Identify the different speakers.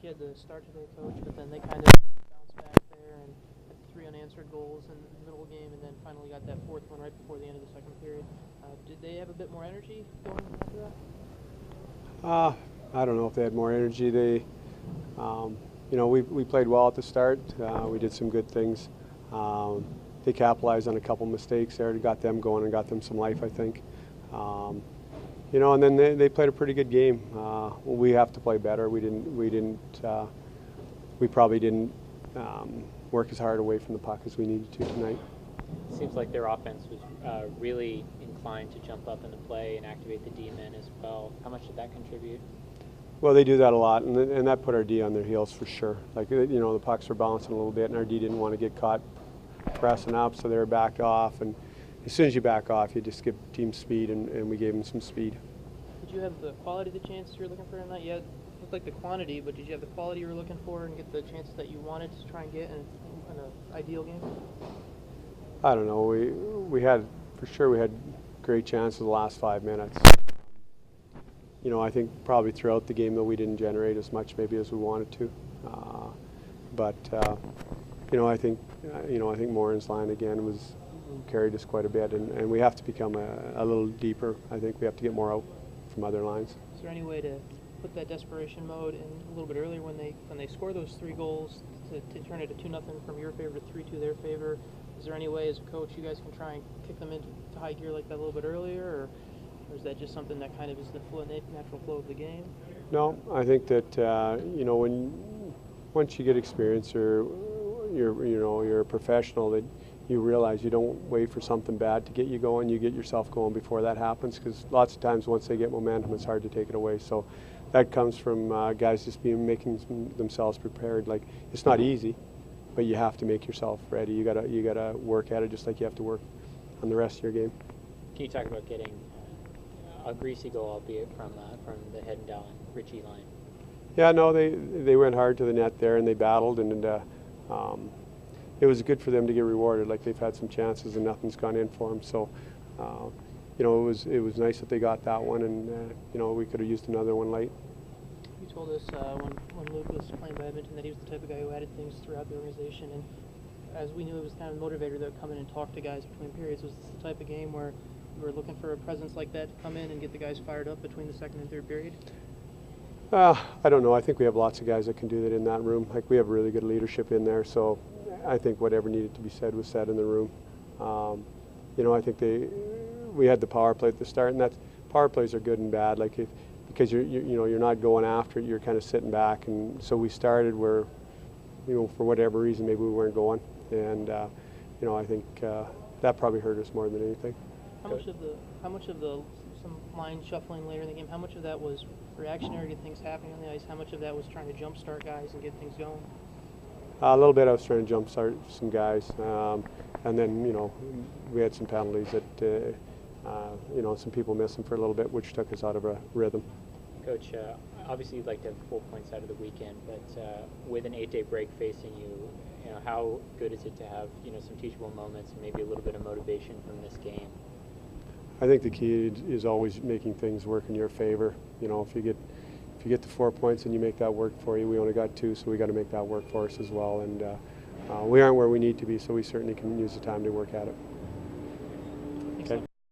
Speaker 1: you had the start today, Coach, but then they kind of bounced back there and had 3 unanswered goals in the middle of the game, and then finally got that 4th one right before the end of the second period. Did they have a bit more energy going after that?
Speaker 2: I don't know if they had more energy. They, we played well at the start. We did some good things. They capitalized on a couple mistakes there. Got them going and got them some life, I think. And then they played a pretty good game. We have to play better. We probably didn't work as hard away from the puck as we needed to tonight.
Speaker 3: It seems like their offense was really inclined to jump up in the play and activate the D-men as well. How much did that contribute?
Speaker 2: Well, they do that a lot, and that put our D on their heels for sure. Like, the pucks were bouncing a little bit, and our D didn't want to get caught pressing up, so they were backed off. And as soon as you back off, you just give team speed, and we gave them some speed.
Speaker 1: Did you have the quality of the chances you were looking for tonight? Yeah, it looked like the quantity, but did you have the quality you were looking for and get the chances that you wanted to try and get in an ideal game?
Speaker 2: I don't know. We had great chances the last 5 minutes. I think probably throughout the game, though, we didn't generate as much maybe as we wanted to. I think Morin's line again carried us quite a bit, and we have to become a little deeper. I think we have to get more out from other lines.
Speaker 1: Is there any way to put that desperation mode in a little bit earlier when they score those 3 goals to turn it to 2-0 from your favor to 3-2 their favor? Is there any way as a coach you guys can try and kick them into high gear like that a little bit earlier, or is that just something that kind of is the natural flow of the game?
Speaker 2: No, I think that once you get experience, or you're a professional, that you realize you don't wait for something bad to get you going. You get yourself going before that happens, because lots of times once they get momentum, it's hard to take it away. So that comes from guys just making themselves prepared. Like, it's not easy, but you have to make yourself ready. You gotta work at it just like you have to work on the rest of your game.
Speaker 3: Can you talk about getting a greasy goal, albeit from the head and down Richie line?
Speaker 2: Yeah, no, they went hard to the net there, and they battled, and it was good for them to get rewarded. Like, they've had some chances and nothing's gone in for them. So, it was nice that they got that one, and we could have used another one late.
Speaker 1: You told us when Luke was playing by Edmonton that he was the type of guy who added things throughout the organization, and as we knew, it was kind of a motivator that would come in and talk to guys between periods. Was this the type of game where you were looking for a presence like that to come in and get the guys fired up between the second and third period?
Speaker 2: I don't know. I think we have lots of guys that can do that in that room. Like, we have really good leadership in there, so I think whatever needed to be said was said in the room. I think we had the power play at the start, and power plays are good and bad. Like, because you're not going after it, you're kind of sitting back, and so we started where, for whatever reason, maybe we weren't going, and I think that probably hurt us more than anything.
Speaker 1: How much of the some line shuffling later in the game? How much of that was reactionary to things happening on the ice? How much of that was trying to jumpstart guys and get things going?
Speaker 2: A little bit I was trying to jumpstart some guys, and then we had some penalties that some people missing for a little bit, which took us out of a rhythm.
Speaker 3: Coach, obviously you'd like to have 4 points out of the weekend, but with an 8-day break facing you, how good is it to have some teachable moments and maybe a little bit of motivation from this game?
Speaker 2: I think the key is always making things work in your favor. If you get the 4 points and you make that work for you, we only got 2, so we got to make that work for us as well. And we aren't where we need to be, so we certainly can use the time to work at it.